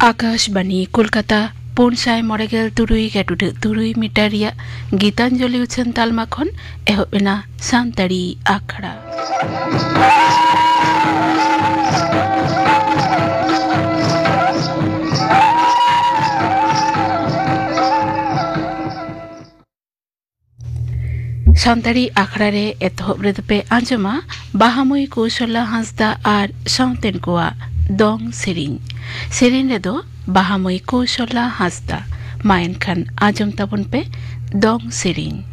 आकाशवाणी कोलकाता पुनसाय मरेगेल तुरुई गेटुड तुरुई मिटारिया गीतांजलि उछन तालमा खन एहोबेना सान्ताड़ी आखड़ा सान्ताड़ी आखड़ा रे एतहब रेदपे आंजमा बाहामुई Kaushala Hansda are साउतेन कोआ दong serine रेदो बाहामुई Kaushala Hansda मायन खान आजम ताबन पे दong सेरिन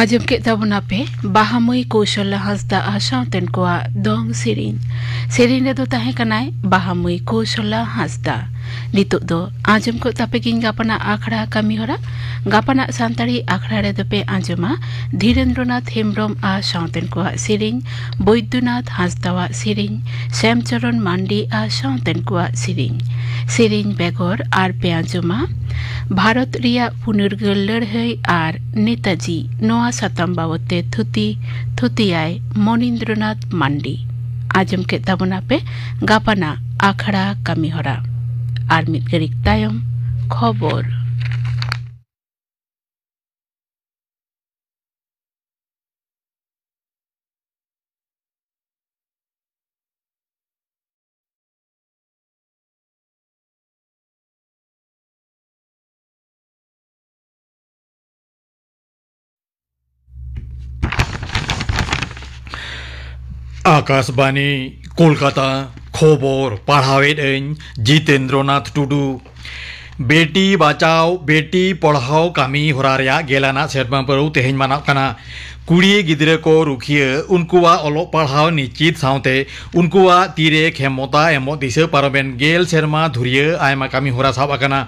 आजम के तबना पे बाहामुई कौशला हांसदा आशातेन कोआ दong सेरिन रे दो ताहे कनाय बाहामुई कौशला हांसदा नितो दो आजम को तापे किन गापना आखड़ा कमी होरा गापना सान्ताड़ी आखड़ा रे दो पे आजमा धीरेन्द्रनाथ हेम्ब्रम आ साउतेन कोआ सेरिन बैद्यनाथ हांसदावा सेरिन श्यामचरण मांडी आ साउतेन कोआ सेरिन बेगर आर पे आजमा भारत रिया पुनर्गल लड़हई आर नेताजी नोआ साताम बाबते थुतियाय मनीन्द्रनाथ मांडी आजम के तबना पे गापना आखड़ा कमी होरा आर मित गरिक तायम खबर आकाशवाणी कोलकाता खबर पढ़ावेद जितेन्द्रनाथ टुडू बेटी बचाओ बेटी पढ़ाओ कामी होरारिया गेलाना सेटमा परू तेहेन मानाव कना कुड़ी गिद्रे को रुखिए उनकुआ ओलो पढ़ाओ निश्चित साउते उनकुआ तीरे खेमता एमो दिसे पारबेन गेल सेरमा धुरिए आयमा कामी होरा साब आकना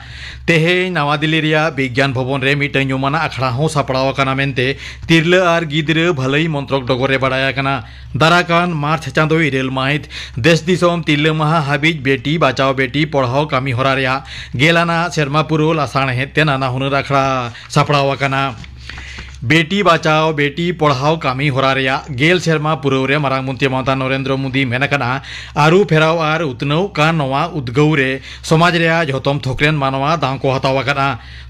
तेहेन नवा दिल्ली रिया विज्ञान भवन रे मिटन युमाना अखड़ा हो सापड़ाव आकना मेनते तिरले आर गिद्रे भलई मंत्रक डगरे बड़ाया कना दाराकान मार्च चांदो इरेल माहित देश दिसोम तिरले महा हाबिज बेटी बचाओ बेटी पढ़ाओ कामी होरा रिया गेलाना सेरमा पुरो लासाण हेते नाना हुनर अखड़ा सापड़ाव आकना बेटी बचाओ बेटी पढ़ाओ कामी होरा रिया गेल सेरमा पुरौरे मारांग मंत्री ममता नरेंद्र मोदी मेनकना आरु फेराव आर उतनौ का नवा उद्गौरे समाज रिया जतम थोकरेन मानवा दां को हताव आकना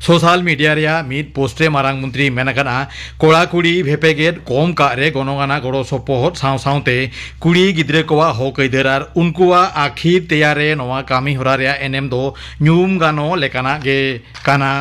सोशल मीडिया रिया मिद पोस्टे मारांग मंत्री मेनकना कोड़ा कुड़ी भेपेगेट कम का रे गनगाना गड़ो सपोहत साव सावते कुड़ी गिद्रे कोवा हक आइदार आर उनकुआ आखिर तेयारे नवा कामी होरा रिया एनेम दो न्यूम गानो लेकाना गे काना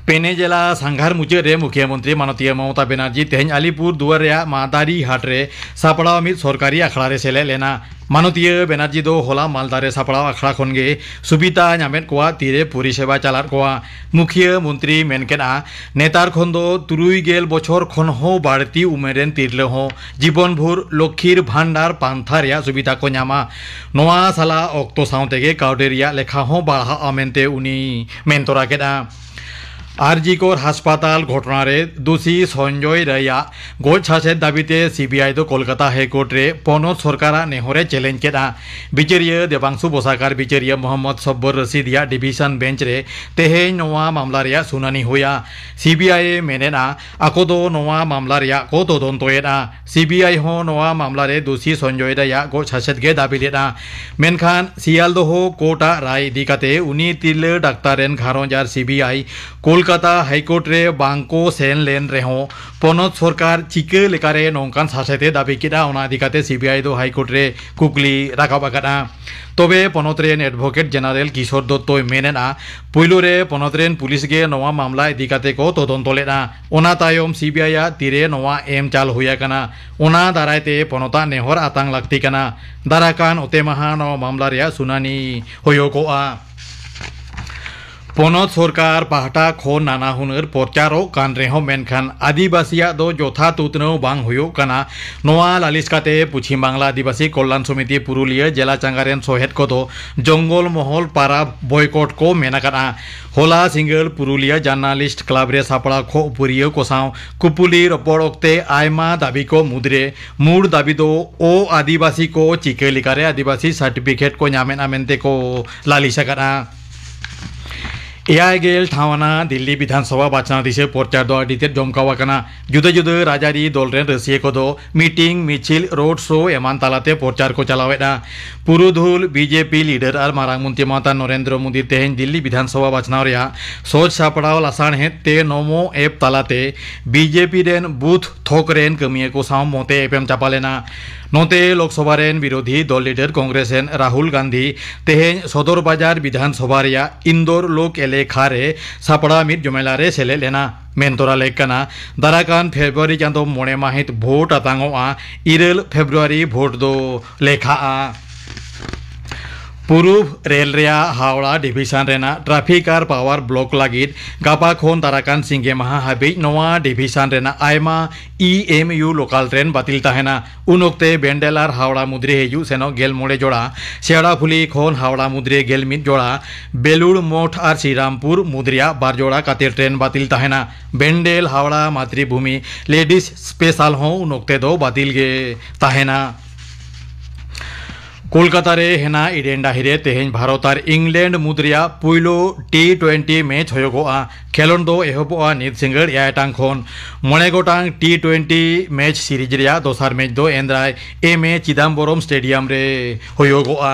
पेने जिला सांघार मुचाद रे मुख्यमंत्री माननीय ममता बनर्जी तेहन अलीपुर दुआर मादारी हाट रे सापड़ा मिद सरकारी आखड़ा रे सेले लेना माननीय बनर्जी दो होला मालदारे सापड़ा आखड़ा खनगे सुबिदा नामेद कोआ तीरे परिसेवा चालार कोआ मुख्यमंत्री मेनकेना नेतार खन दो 73 बछर खन हो बाड़ती उमेरेन तिरले हो जीवन भर लक्ष्मीर भांडार पांथा रिया सुबिदा को नामा नोआ साला अक्तो साउतेगे काउडे रिया लेखा हो बाहा आमेनते उनी मेनतरा केदा आरजीकोर हासपाताल घटना रे दोषी संजय रया गोज सासे दाबीते सीबीआई दो कोलकाता हाईकोर्ट रे पनत सरकारा नेहरे चैलेंज केदा बिचारिया देवांशु बसाकार बिचारिया मोहम्मद सब्बर रशीदिया डिविजन बेंच रे तेहेन नोआ मामला रिया सुनानी होया सीबीआई मेनेना आको दो नोआ मामला रिया को तदन्तयेदा सीबीआई हो नोआ मामला रे दोषी संजय रया गोज सासे गे दाबी लेदा मेनखान सियालदह कोर्टा राय दिकाते उनी तिरले डाक्तारेन घारंजार सीबीआई कोलकाता हाईकोर्ट रे बांको सेन लेन रेहो पनत सरकार चिके लेकारे नौकान सासेते दाबी केदा ओना दिकाते सीबीआई दो हाईकोर्ट रे कुकली राखाब आकादा तबे पनत रेन एडवोकेट जेनारेल किशोर दत्तय मेनेना पुइलो रे पनत रेन पुलिस गे नवा मामला दिकाते को तदন্ত लेना ओना तायम सीबीआई आ तीरे नवा एम चाल हुया कना ओना दारायते पनता नेहर आतांग लाक्ति कना दाराकान ओते माहा नवा मामला रिया सुनानी होयोगोआ पनत सरकार पाहटा खन नाना हुनर प्रचारो कान रेहो मेनखान आदिवासिया दो जथा तुतनो बांग हुयो कना नोआ लालिस काते पश्चिम बांगला आदिवासी कल्याण समिति पुरुलिया जिला चांगारेन सोहेद को जंगल महल पारा बयकट को मेनाकाना होला सिंगल पुरुलिया जर्नालिस्ट क्लब रे सापड़ा खो पुरियो कोसाव कुपुली रपड़ ओक्ते आयमा दाबी को मुद्रे मूड दाबी दो ओ आदिवासी को चिके लिकारे आदिवासी सर्टिफिकेट को नामेन आमेनते को लालिसा कना एआई गेल ठावना दिल्ली विधानसभा बाचना दिसे प्रचार दो आडिते जमकावा कना जुदा जुदा राजारी दलरेन रसिए को दो मीटिंग मिचिल रोड शो एमान तालाते प्रचार को चलावेदा पुरुधुल बीजेपी लीडर आर मारांग मंत्री ममता नरेंद्र मोदी तेहेन दिल्ली विधानसभा बाचना रिया सोच सापड़ाव लासाण हेत ते नमो एप तालाते बीजेपी रेन बूथ थोक रेन कमिए को साव मोते एपएम चापालेना नोते लोकसभा रेन विरोधी दल लीडर कांग्रेस रेन राहुल गांधी तेहेन सदर बाजार विधानसभा रिया इंदौर लोक एलेखा रे सापड़ा मिद जमेला रे सेले लेना मेनतरा लेकना दाराकान फेब्रुआरी चांदो मोणे माहित भोट आतांगोआ 2 फेब्रुआरी भोट दो लेखा पूर्व रेल रिया हावड़ा डिविजन रेना ट्राफिक आर पावर ब्लॉक लागिद गापा खोन दाराकान सिंगे माहा हाबिज नवा डिविजन रेना आयमा EMU लोकल ट्रेन बातिल ताहेना उन ओक्ते बेंडेल आर हावड़ा मुद्रे हेजु सेनो गेल मोड़े जोड़ा सेड़ाफुली खोन हावड़ा मुद्रे गेल मिद जोड़ा बेलुड़ मोठ आर श्रीरामपुर मुद्रिया बार जोड़ा कातिर ट्रेन बातिल ताहेना बेंडेल हावड़ा मातृभूमि लेडीज स्पेशल हो उन ओक्ते दो बातिल गे ताहेना कोलकाता रे हेना इडेन डाहिरे तेहेन भारत और इंग्लैंड मुद्रिया पुइलो T20 मैच होयोगोआ खेलोन दो एहबोआ नित सिंगड़ याटांग खोन मणे गोटांग T20 मैच सीरीज रिया दोसार मैच दो एंद्राय एमे चिदम्बरम स्टेडियम रे होयोगोआ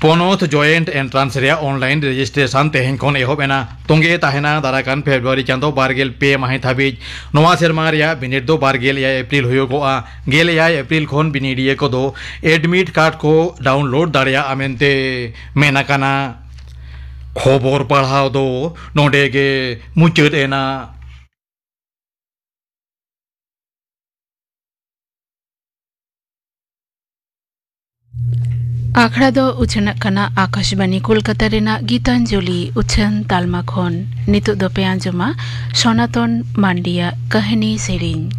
पनत जॉइंट एंट्रांस रे ऑनलाइन रजिस्ट्रेशन तेहेन खन एहबेना तंगे ताहेना दाराकान फेब्रुआरी चांदो बारगेल पे माहित हाबिज नवा सेरमा रिया बिनिट दो बारगेल या एप्रिल होयोगोआ गेल या एप्रिल खन बिनिडिए को दो एडमिट कार्ड को डाउनलोड दाड़िया आमेनते मेनाकाना खबर पढ़ाव दो नोडेगे मुचाद एना आखड़ा दो उछनक कना आकाशवाणी कोलकाता रेना गीतांजलि उछन तालमा खन नितु दो पे आंजमा सनातन मांडिया कहानी सेरिंग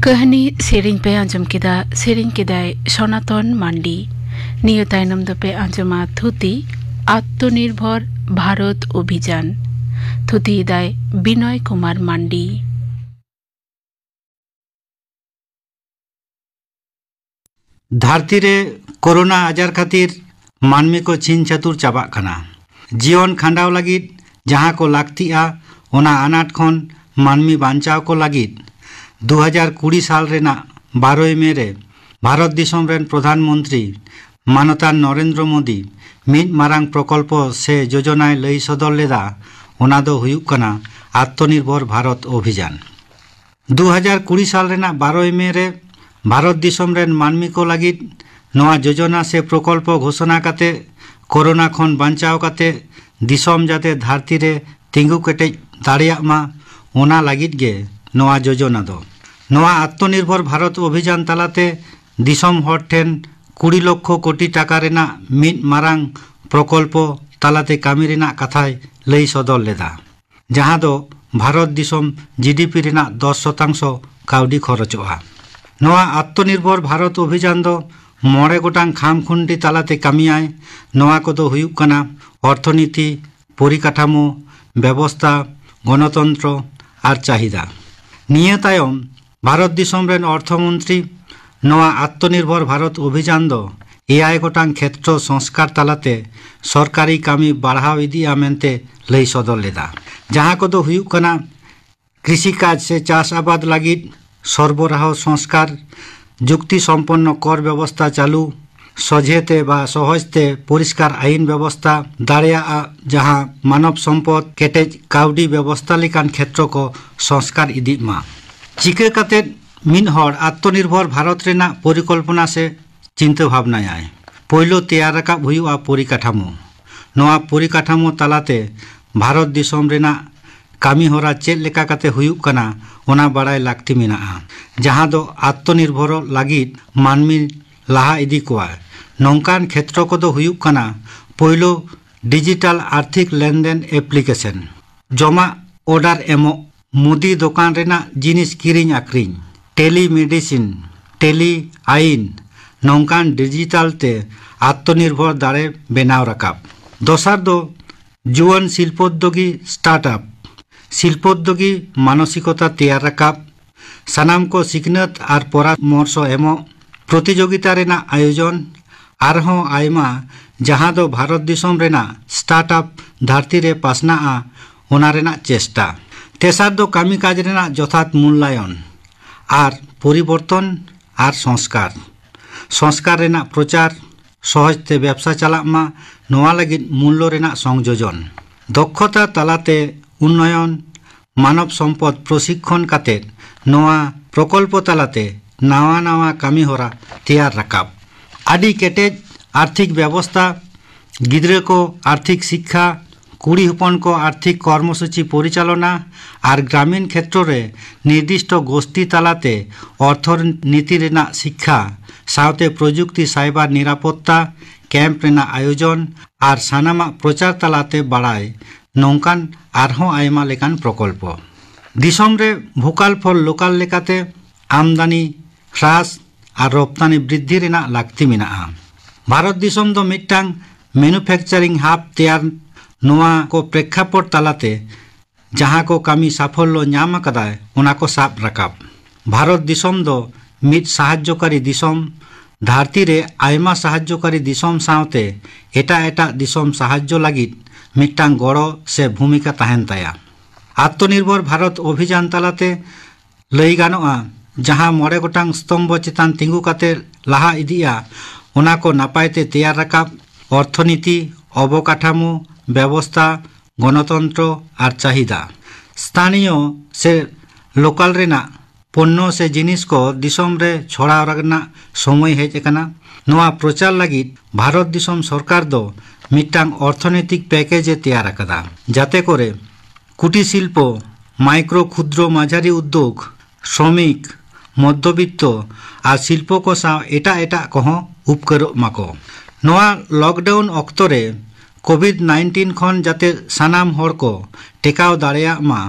कहानी सेरिंग पे आंजम किदा सेरिंग किदाय सनातन मांडी नियो तायनम दो पे आंजमा थुती आत्मनिर्भर भारत अभियान थुती दाय विनय कुमार मांडी धरती रे कोरोना आजार खातिर मानमी को छीन छतुर चाबा खाना जीवन खांडाव लगित जहाँ को लागतिया ओना अनाट खन मानमी बांचाव को लगित 2020 साल रेना 12 मे रे भारत दिसम रेन प्रधानमंत्री मानतान नरेंद्र मोदी मिद मारांग प्रकल्प से योजनाय लई सदर लेदा ओना दो हुयुक कना आत्मनिर्भर भारत अभियान 2020 साल रेना 12 मे रे भारत दिसम रेन मानमी को लगित नवा योजना से प्रकल्प घोषणा काते कोरोना खन बांचाव काते दिसम जाते धरती रे तिंगु केटेज दाड़ियाग मा ओना लगित गे नवा योजना दो नवा आत्मनिर्भर भारत अभियान तालाते दिसम हर ठेन 20 लाख कोटी टाका रेना मिद मारांग प्रकल्प तालाते कामी रेना कथाय लई सदर लेदा जहां दो भारत दिसम जीडीपी रेना 10% काउडी खरचोआ। नोआ आत्मनिर्भर भारत अभियान दो मोड़े गोटांग खामखुंडी तालाते कामियाय। नोआ कोदो हुयुक कना अर्थनीति, परिकाठामो, व्यवस्था, गणतंत्र और चाहिदा। निये तायम भारत दिसम रेन अर्थमंत्री नोआ आत्मनिर्भर भारत अभियान दो 6 गोटांग क्षेत्र संस्कार तालाते सरकारी कामी बढ़ाव इदिया मेनते लई सदर लेदा जहां कोदो हुयुक कना कृषि काज से चाष आबाद लागिद सरबराह संस्कार, जुक्ति सम्पन्न कर व्यवस्था चालू, सजेते बा सहजते परिष्कार आईन व्यवस्था दाड़िया जहां मानव सम्पद केटेज काउडी व्यवस्था लेकान क्षेत्र को संस्कार इदिग मा। चिका काते मिन हर आत्मनिर्भर भारत रेना परिकल्पना से चिंता भावनाय पहलो तैयार राकाब हुयुआ परिकाठामो। नोआ परिकाठामो तालाते भारत दिसम रेना कामी होरा चेद लेका काते हुयुक कना ओना बाड़ाय लाक्ति मेनाआ जहां दो आत्मनिर्भर लागिद मानमी लाहा इदी कोआ। नौकान क्षेत्र को दो हुयुक कना पहलो डिजिटल आर्थिक लेनदेन एप्लीकेशन, जमा ऑर्डर एमो, मुदी दुकान रेना जिनिस किरिंग आक्रिंग, टेलीमेडिसिन, टेली आईन नौकान डिजिटल ते आत्मनिर्भर दाड़े बेनाव राकाब। दोसार दो जुआन शिल्पोद्योगी स्टार्टअप, शिल्पोद्योगी मानसिकता तैयार राकाब, सानाम को सिखनत और परामर्श एमो, प्रतियोगिता रेना आयोजन आरहों आयमा जहां दो भारत दिसम रेना स्टार्टअप धरती रे पासनाआ ओना रेना चेष्टा। तेसार दो कामी काज रेना यथार्थ मूल्यायन और परिवर्तन और संस्कार, संस्कार रेना प्रचार, सहजते व्यवसा चला मा नोआ लगिद मूल्य रेना संयोजन, दक्षता तालाते उन्नयन, मानव सम्पद प्रशिक्षण काते नोआ प्रकल्प तालाते नावा नावा कामी होरा तैयार राकाब। आदि केटेज आर्थिक व्यवस्था, गिद्रे को आर्थिक शिक्षा, कुड़ी हपन को आर्थिक कर्मसूची परिचालना और ग्रामीण क्षेत्र रे निर्दिष्ट गोष्ठी तालाते अर्थनीति रेना शिक्षा सावते प्रजुक्ति साइबर निरापत्ता कैम्प रेना आयोजन और सानामा प्रचार तालाते बाड़ाय नौकान आरहों आयमा लेकान प्रकल्प। दिसम रे भोकाल फॉर लोकल लेकाते आमदानी ह्रास और रप्तानी वृद्धि रेना लाक्ति मेनाआ। भारत दिसम दो मिट्टांग मैन्युफैक्चरिंग हाब तैयार नोआ को प्रेक्षापट तालाते जहां को कामी साफल्य ᱧᱟᱢ आकादाय ओना को साब राकाब। भारत दिसम दो मिट साहाय्यकारी दिसम, धरती रे आयमा साहाय्यकारी दिसम सावते एटा एटा दिसम साहाय्य लागिद मिट्टांग गड़ो से भूमिका ताहेन ताया। आत्मनिर्भर भारत अभियान तालाते लई गानोआ जहां मोड़े गोटांग स्तंभ चितान तिंगु काते लाहा इदिया ओना को नापायते तैयार राकाब। अर्थनीति, अवकाठामो, व्यवस्था, गणतंत्र और चाहिदा, स्थानीय से लोकल रेना पण्य से जिनिस को दिसम रे छोड़ा रगना समय हेज एकाना। नोआ प्रचार लागिद भारत दिसम सरकार दो मिट्टांग अर्थनैतिक पैकेज तैयार आकादा जाते करे कुटीर शिल्प, माइक्रो क्षुद्र माझारी उद्योग, श्रमिक, मध्यबित्त और शिल्प को साव एटा एटा कहो उपकरो माको। नोआ लॉकडाउन अक्तरे कोविड-19 खन जाते सानाम हर को टेकाव दाड़ेया मा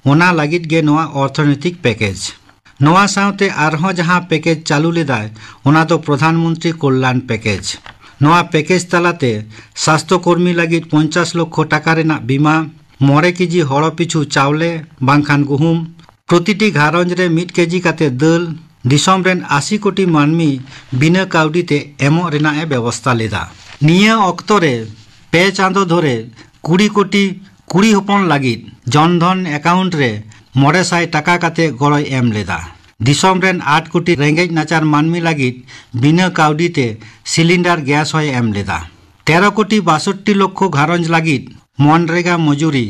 ओना लागिद गे नोआ अर्थनैतिक पैकेज। नोआ सावते आरहों जहां पैकेज चालू लेदाय ओना दो प्रधानमंत्री कल्याण पैकेज। नोआ पैकेज तालाते स्वास्थ्यकर्मी लागिद 50 लाख टाका रेना बीमा, 9 केजी हड़ पिछु चावले बांखान गुहुम, प्रतिटी घारंज रे 1 केजी काते दाल, दिसम रेन 80 कोटी मानमी बिना काउडीते एमो रेना ए व्यवस्था लेदा। निया अक्तरे 5 चांदो धरे 20 कोटी कुड़ी हपन लागिद जनधन अकाउंट रे 900 टाका काते गड़य एम लेदा। दिसम रेन 8 कोटी रेंगेज नाचार मानमी लागिद बिना काउडीते सिलिंडर गैस होय एम लेदा। 13 कोटी 62 लक्ष घारंज लागिद मनरेगा मजूरी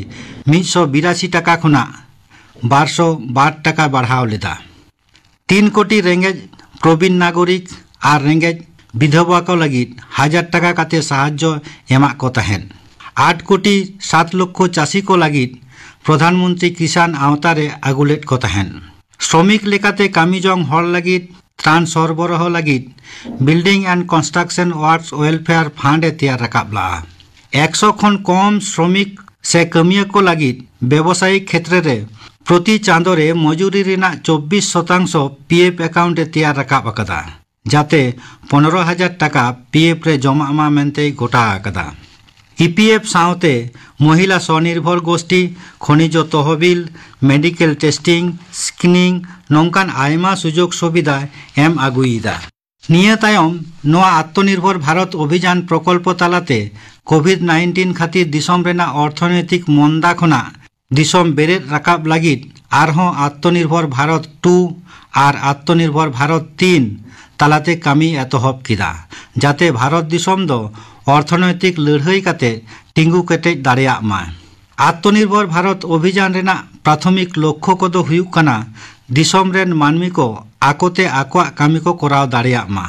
182 टाका खुना 1202 टाका बढ़ाव लेदा। 3 कोटी रेंगेज प्रवीण नागरिक और रेंगेज विधवा को लगिद 1000 टाका काते साहाय्य एमा को तहेन। 8 कोटी 7 लक्ष चाषी को लगिद प्रधानमंत्री किसान आवतारे आगुलेट को तहेन। श्रमिक लेकाते कामीजोंग हर लगिद त्राण सरबराह लगिद building and construction works welfare fund तैयार राकाब ला। 100 खन कम श्रमिक से कमिया को लगी व्यवसायिक क्षेत्र रे प्रति चांदो रे मजूरी रिना 24% पीएफ अकाउंट तैयार रकाब अकदा जाते 15,000 टाका पीएफ रे जमा मेनते गोटा अकदा। ईपीएफ साउते महिला स्वनिर्भर गोष्ठी खनिज तहबिल मेडिकल टेस्टिंग स्क्रीनिंग नौकान आयमा सुजोग सुविधा एम आगुईदा। निया तायम नोआ आत्मनिर्भर भारत अभियान प्रकल्प तालाते कोविड-19 खातिर दिसम रेना अर्थनैतिक मंदा खना दिसम बेरेद रकाब लागिद आरहों आत्मनिर्भर भारत 2 और आत्मनिर्भर भारत 3 तालाते कामी एतहब किदा जाते भारत दिसम दो अर्थनैतिक लड़ाई काते टिंगु केटे दाड़िया मा। आत्मनिर्भर भारत अभियान रेना प्राथमिक लक्ष्य को दो हुयुक कना दिसम रेन मानमी को आकोते आकोआ कामी को कराव दाड़िया मा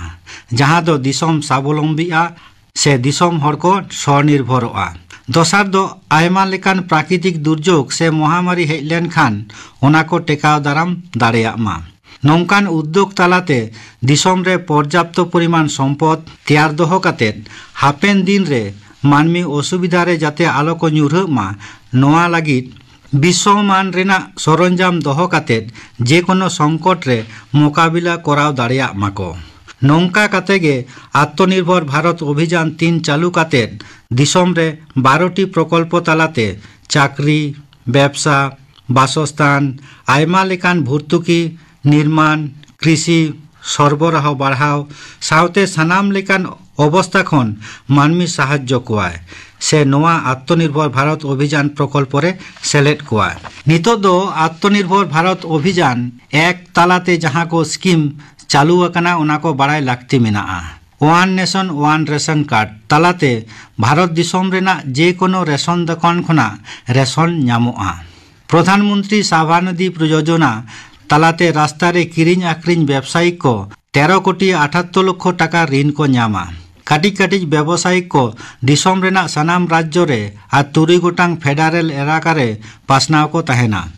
जहां दो दिसम स्वावलम्बीआ से दिसम हर को स्वनिर्भरआ। दोसार दो आयमा लेकान प्राकृतिक दुर्योग से महामारी हेज लेन खान ओना को टेकाव दाराम दाड़िया मा। नौकान उद्योग तालाते दिसम रे पर्याप्त परिमाण सम्पद तैयार दोहो कातेद हापेन दिन रे मानमी असुविधा रे जाते आलो को ᱧᱩᱨᱦᱟᱹᱜ मा नोआ लागिद विश्वमान रेना सरंजाम दोहो कातेद जे कोनो संकट रे मोकाबिला कराव दाड़िया माको। नौका काते गे आत्मनिर्भर भारत अभियान 3 चालू कातेद दिसम रे 12टी प्रकल्प तालाते चाकरी व्यवसा बासस्थान आयमा लेकान भर्तुकी निर्माण कृषि सरबराह बढ़ाव साउते सानाम लेकान अवस्था खन मानमी साहाय्य कोआय से नोआ आत्मनिर्भर भारत अभियान प्रकल्प रे सेलेक्ट कोआय। नितो दो आत्मनिर्भर भारत अभियान एक तालाते जहां को स्कीम चालू अकना ओना को बड़ाई लागती मेनाआ। One nation one ration card तालाते भारत दिसम रेना जे कोनो रेशन दुकान खना रेशन ᱧᱟᱢᱚᱜᱼᱟ। प्रधानमंत्री साभानदी योजना तालाते रास्ता रे किरिंग आक्रिंग व्यवसायिक को 13 कोटी 78 लाख टाका ऋण को ᱧᱟᱢᱟ। काटिज काटिज व्यवसायिक को दिसम रेना सनाम राज्य रे आ 3 गोटांग फेडरल एलाका रे पासनाव को तहेना।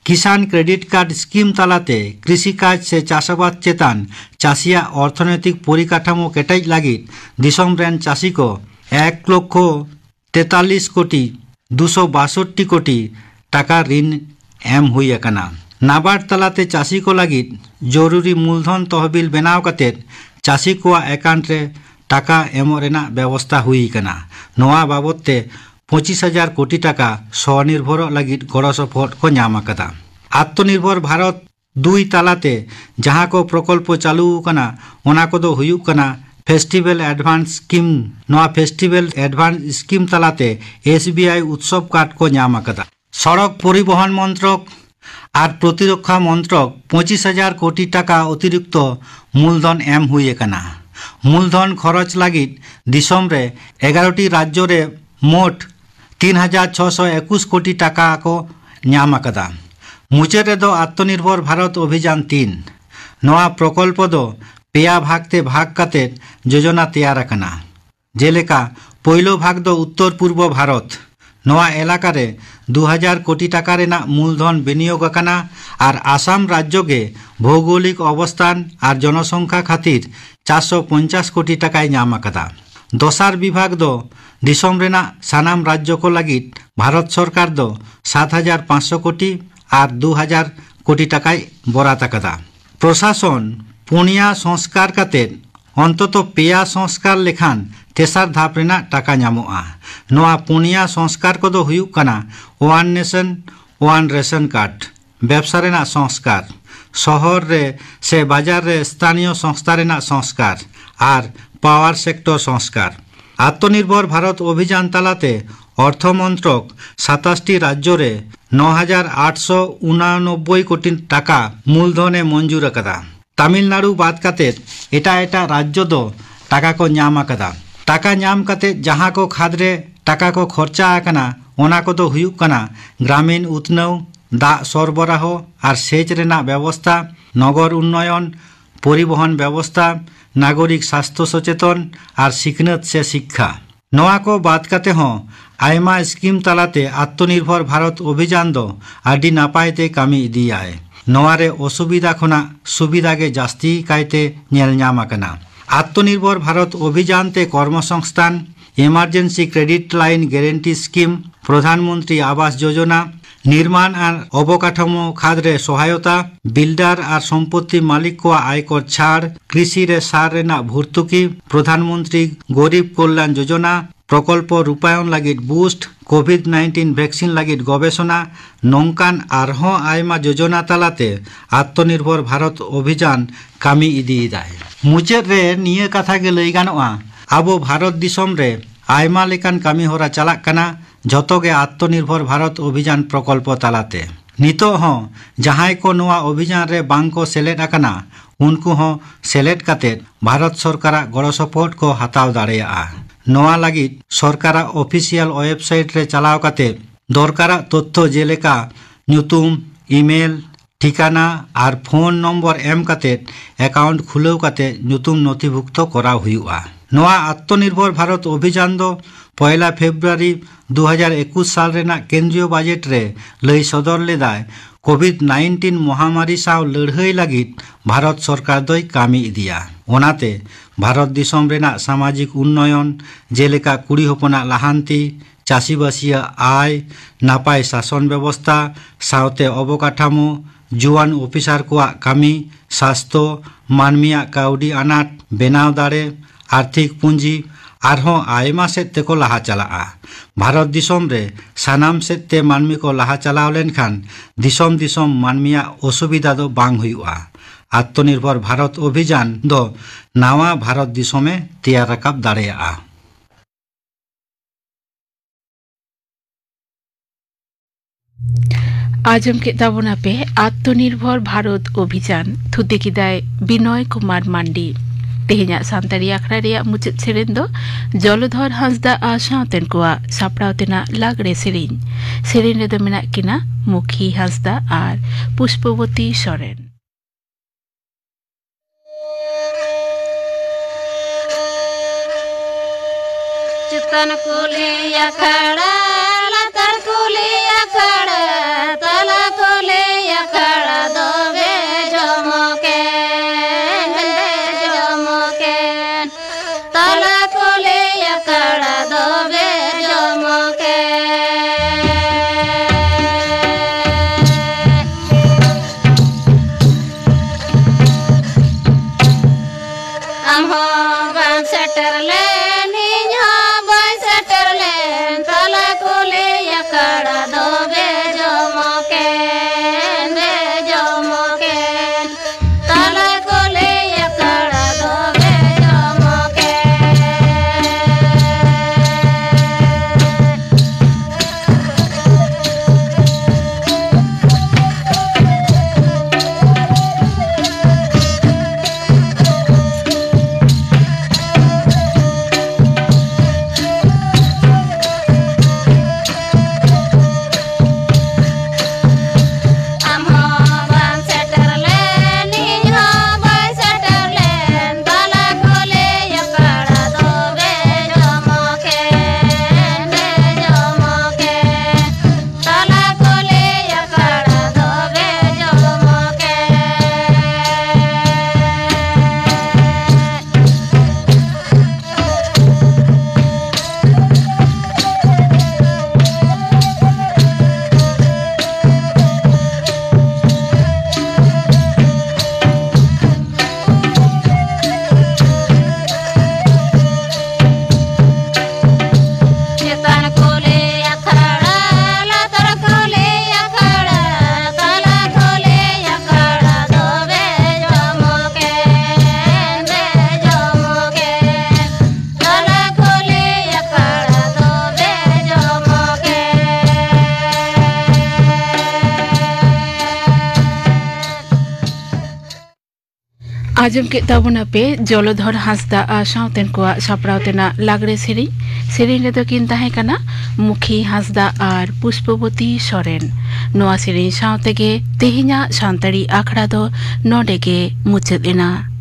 किसान क्रेडिट कार्ड स्कीम तालाते कृषि काज से चाषाबाद चेतान चाषिया अर्थनैतिक परिकाठामो केटाइज लागिद दिसम रेन चाषी को 1,43 कोटी 262 कोटी टाका ऋण एम हुई अकना। नाबार्ड तालाते चाषी को लागिद जरूरी मूलधन तहबिल बनाव कातेद चाषी को अकाउंट रे टाका एमो रेना व्यवस्था हुई कना। नोआ बाबते 25,000 कोटी टाका स्वनिर्भर लागिद गड़ सपोर्ट को ᱧᱟᱢ अकदा। आत्मनिर्भर भारत 2 तालाते जहां को प्रकल्प चालू कना ओना को दो हुयुक कना फेस्टिवल एडवांस स्कीम। नोआ फेस्टिवल एडवांस स्कीम तालाते एसबीआई उत्सव कार्ड को ᱧাম अकदा। सड़क परिवहन मंत्रक और प्रतिरक्षा मंत्रक 25,000 कोटी टाका अतिरिक्त मूलधन एम हुई कना। मूलधन खरच लागिद दिसम रे 11टी राज्य रे मोट 3,621 कोटी टाका को ᱧাম अकदा। मुचाद रे दो आत्मनिर्भर भारत अभियान 3 नोआ प्रकल्प दो पेया भागते भाग काते योजना तैयार अकना। जेलेका पहिलो भाग दो उत्तर पूर्व भारत नोआ एलाका रे 2,000 कोटी टाका रेना मूलधन विनियोग अकना और आसाम राज्य के भौगोलिक अवस्थान और जनसंख्या खातिर 450 कोटी टाकाय ᱧাম अकदा। दोसार विभाग दो दिसम रेना सानाम राज्य को लागिद भारत सरकार दो 7,500 कोटी और 2,000 कोटी टाकाय बरात अकदा। प्रशासन पुनिया संस्कार कातेद अंतत पेया संस्कार लेखान तेसार धाप रेना टाका ᱧামᱚᱜᱼᱟ। नोआ पुनिया संस्कार को दो हुयुक कना one nation one ration card व्यवसा रेना संस्कार शहर रे से बाजार रे स्थानीय संस्था रेना संस्कार और पावर सेक्टर संस्कार। आत्मनिर्भर भारत अभियान तालाते अर्थ मंत्रक 27टी राज्य रे 9,889 कोटी टाका मूलधने मंजूर अकदा। तमिलनाडु बाद कातेद एटा एटा राज्य दो टाका को ᱧাম अकदा। टाका ᱧাম कातेद जहां को खाद रे टाका को खर्चा अकना ओना को दो हुयुक कना ग्रामीण उतनव दाग सरबराह और सेच रेना व्यवस्था नगर उन्नयन परिवहन व्यवस्था नागरिक स्वास्थ्य सचेतन और सिखनत से शिक्षा। नोआ को बात काते हों आयमा स्कीम तालाते आत्मनिर्भर भारत अभियान दो आदि नापायते कामी इदियाय। नोआ रे असुविधा खना सुविधा के जास्ती कायते ᱧᱮᱞ ᱧᱟᱢ अकना। आत्मनिर्भर भारत अभियान ते कर्मसंस्थान इमारजेंसी क्रेडिट लाइन गारंटी स्कीम प्रधानमंत्री आवास योजना निर्माण और अवकाठामो खाद्रे सहायता बिल्डर और सम्पत्ति मालिक को आयकर छाड़ कृषि रे सार रेना भर्तुकी प्रधानमंत्री गरीब कल्याण योजना प्रकल्प रूपायन लगित बूस्ट कोविड-19 वैक्सीन लगित गवेषणा नौकान आरहों आयमा योजना तालाते आत्मनिर्भर भारत अभियान कामी इदीदाय मुचाद रे निया कथा गे लई गानोआ आबो भारत दिसम रे आयमा लेकान कामी होरा चालाक काना जतोगे आत्मनिर्भर भारत अभियान प्रकल्प तालाते नितो हों जहां को नोआ अभियान रे बांग को सेलेट आकाना उनको हों सेलेट काते भारत सरकार गड़ो सपोर्ट को हताव दाड़ेया नोआ लगित सरकार ऑफिशियल वेबसाइट रे चलाव काते दरकारा तथ्य जेलेका न्यूतुम ईमेल ठिकाना और फोन नम्बर एम काते अकाउंट खुलेव काते न्यूतुम नथिभुक्त करा हुआ नोआ आत्मनिर्भर भारत अभियान दो 1 फेब्रुआरी 2021 साल रेना केंद्रीय बजेट रे लई सदर लेदाय कोविड-19 महामारी साव लड़ाई लगित भारत सरकार दोई कामी इदिया ओनाते भारत दिसम रेना सामाजिक उन्नयन जेलेका कुड़ी हपना लाहांती चाषीबासिया आय नापाय शासन व्यवस्था सावते अवकाठामो जुआन ऑफिसार को कामी स्वास्थ्य मानमिया काउडी आनाट बेनाव दाड़े आर्थिक पुंजी आरहों आयमा सेते को लहा चला भारत दिसम रे सानाम सेते मानमी को लहा चलाव लेनखान दिसम दिसम मानमिया असुविधा दो बांग हुआ आत्मनिर्भर भारत अभियान दो नावा भारत दिसमे तैयार रकाब दाड़ेया आजम के दावना पे आत्मनिर्भर भारत अभियान थुते किदाय बिनय कुमार मांडी तेहना सानतारी आखड़ा रे मुचाद सेरेन दो जलधर हांसदा आशातेन को सापड़ावतेना लागड़े सेरेन रे दो मेना किना मुखी हांसदा और पुष्पवती सोरेन चितन कुली अखाड़ा लतर कुली अखाड़ा तला कुली अखाड़ा दोबे जमके तला कुली अखाड़ा दोबे जमके हम हो बाम सेटर ले आजम के ताबुना पे जलधर हांसदा सावतेन को सापड़ावतेना लागड़े सेरेन रे दो किन ताहे कना मुखी हांसदा और पुष्पवती सोरेन नोआ सेरेन सावतेगे तेहिना सानताड़ी आखड़ा दो नोडेगे मुचाद एना।